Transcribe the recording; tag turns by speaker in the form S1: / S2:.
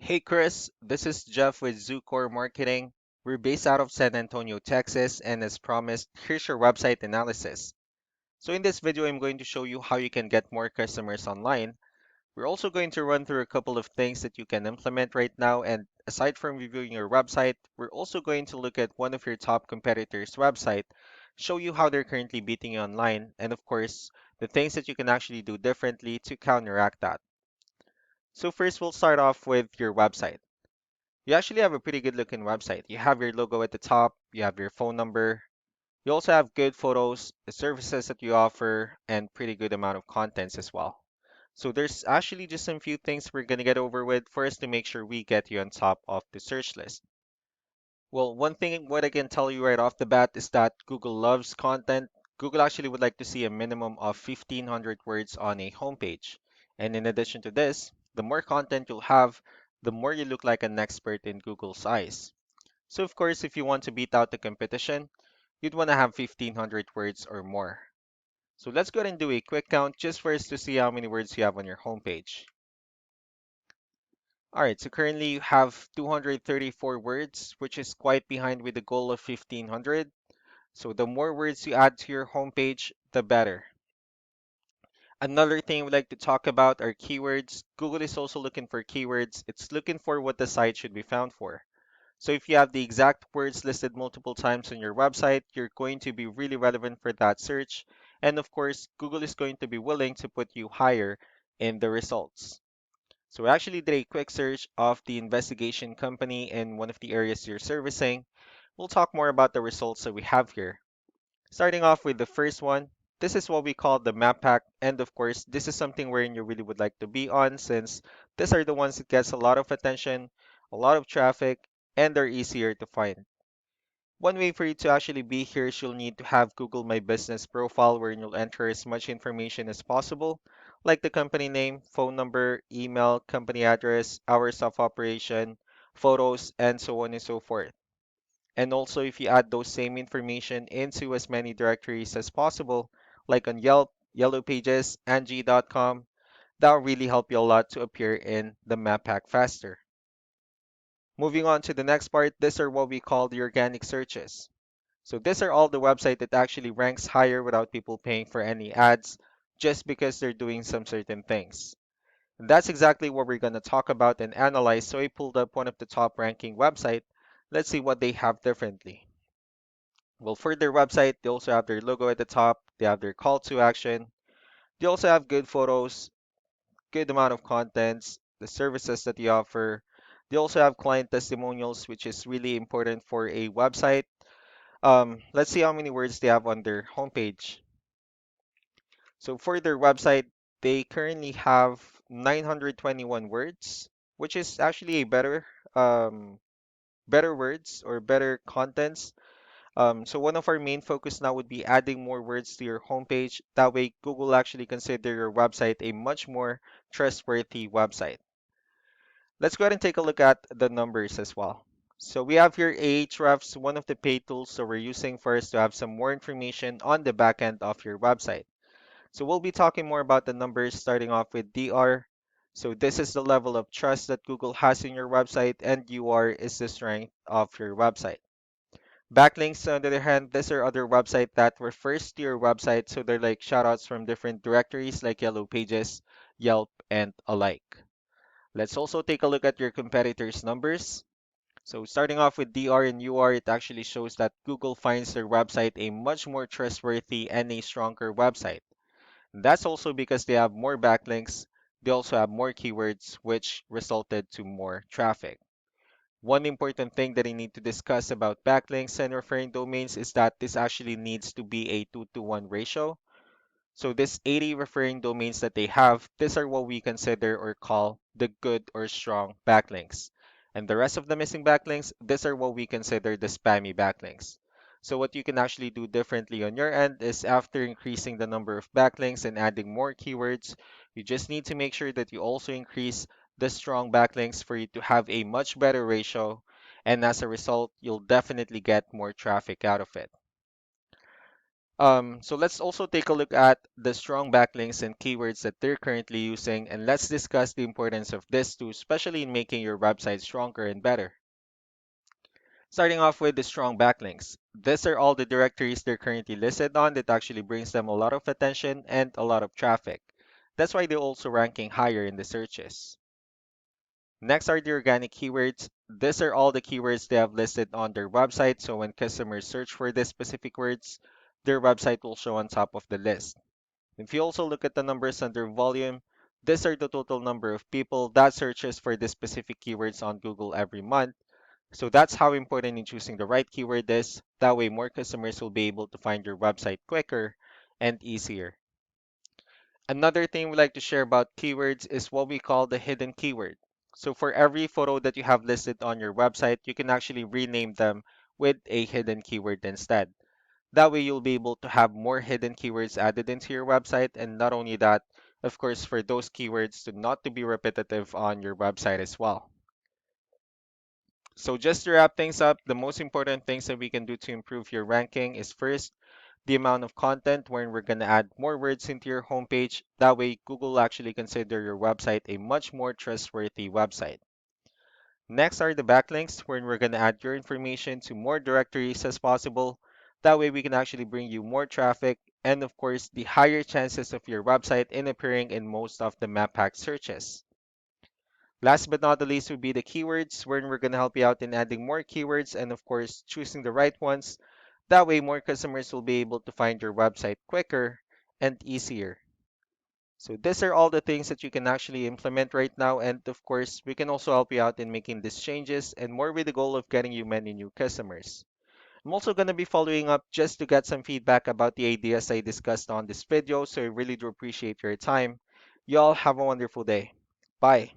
S1: Hey Chris, this is Jeff with Zucore Marketing. We're based out of San Antonio, Texas, and as promised, here's your website analysis. So in this video, I'm going to show you how you can get more customers online. We're also going to run through a couple of things that you can implement right now, and aside from reviewing your website, we're also going to look at one of your top competitors' website, show you how they're currently beating you online, and of course, the things that you can actually do differently to counteract that. So first, we'll start off with your website. You actually have a pretty good looking website. You have your logo at the top, you have your phone number, you also have good photos, the services that you offer, and pretty good amount of contents as well. So there's actually just some few things we're gonna get over with first to make sure we get you on top of the search list. Well, one thing what I can tell you right off the bat is that Google loves content. Google actually would like to see a minimum of 1,500 words on a homepage. And in addition to this, the more content you'll have, the more you look like an expert in Google's eyes. So of course, if you want to beat out the competition, you'd want to have 1,500 words or more. So let's go ahead and do a quick count just for us to see how many words you have on your homepage. All right, so currently you have 234 words, which is quite behind with the goal of 1,500. So the more words you add to your homepage, the better. Another thing we'd like to talk about are keywords. Google is also looking for keywords. It's looking for what the site should be found for. So if you have the exact words listed multiple times on your website, you're going to be really relevant for that search. And of course, Google is going to be willing to put you higher in the results. So we actually did a quick search of the investigation company in one of the areas you're servicing. We'll talk more about the results that we have here. Starting off with the first one, this is what we call the map pack. And of course, this is something wherein you really would like to be on since these are the ones that gets a lot of attention, a lot of traffic, and they're easier to find. One way for you to actually be here is you'll need to have Google My Business profile where you'll enter as much information as possible, like the company name, phone number, email, company address, hours of operation, photos, and so on and so forth. And also, if you add those same information into as many directories as possible, like on Yelp, Yellow Pages, Angie.com, that'll really help you a lot to appear in the map pack faster. Moving on to the next part, these are what we call the organic searches. So these are all the website that actually ranks higher without people paying for any ads just because they're doing some certain things. And that's exactly what we're going to talk about and analyze. So I pulled up one of the top ranking website. Let's see what they have differently. Well, for their website, they also have their logo at the top. They have their call to action. They also have good photos, good amount of contents, the services that they offer. They also have client testimonials, which is really important for a website. Let's see how many words they have on their homepage. So for their website, they currently have 921 words, which is actually a better words or better contents. So one of our main focus now would be adding more words to your homepage. That way, Google actually consider your website a much more trustworthy website. Let's go ahead and take a look at the numbers as well. So we have here Ahrefs, one of the paid tools that we're using for us to have some more information on the back end of your website. So we'll be talking more about the numbers starting off with DR. So this is the level of trust that Google has in your website, and UR is the strength of your website. Backlinks, on the other hand, these are other websites that refers to your website, so they're like shoutouts from different directories like Yellow Pages, Yelp, and alike. Let's also take a look at your competitors' numbers. So starting off with DR and UR, it actually shows that Google finds their website a much more trustworthy and a stronger website. That's also because they have more backlinks. They also have more keywords, which resulted to more traffic. One important thing that I need to discuss about backlinks and referring domains is that this actually needs to be a 2-to-1 ratio. So this 80 referring domains that they have, these are what we consider or call the good or strong backlinks. And the rest of the missing backlinks, these are what we consider the spammy backlinks. So what you can actually do differently on your end is after increasing the number of backlinks and adding more keywords, you just need to make sure that you also increase the strong backlinks for you to have a much better ratio. And as a result, you'll definitely get more traffic out of it. So let's also take a look at the strong backlinks and keywords that they're currently using, and let's discuss the importance of this too, especially in making your website stronger and better. Starting off with the strong backlinks. These are all the directories they're currently listed on that actually brings them a lot of attention and a lot of traffic. That's why they're also ranking higher in the searches. Next are the organic keywords. These are all the keywords they have listed on their website, so when customers search for these specific words, their website will show on top of the list. If you also look at the numbers under volume, these are the total number of people that searches for these specific keywords on Google every month. So that's how important in choosing the right keyword is. That way, more customers will be able to find your website quicker and easier. Another thing we like to share about keywords is what we call the hidden keyword. So for every photo that you have listed on your website, you can actually rename them with a hidden keyword instead. That way you'll be able to have more hidden keywords added into your website, and not only that, of course, for those keywords to not to be repetitive on your website as well. So just to wrap things up, the most important things that we can do to improve your ranking is first, the amount of content when we're going to add more words into your homepage. That way, Google will actually consider your website a much more trustworthy website. Next are the backlinks when we're going to add your information to more directories as possible. That way, we can actually bring you more traffic and, of course, the higher chances of your website in appearing in most of the map pack searches. Last but not the least would be the keywords, wherein we're going to help you out in adding more keywords and, of course, choosing the right ones. That way, more customers will be able to find your website quicker and easier. So these are all the things that you can actually implement right now. And of course, we can also help you out in making these changes and more with the goal of getting you many new customers. I'm also going to be following up just to get some feedback about the ideas I discussed on this video. So I really do appreciate your time. Y'all have a wonderful day. Bye.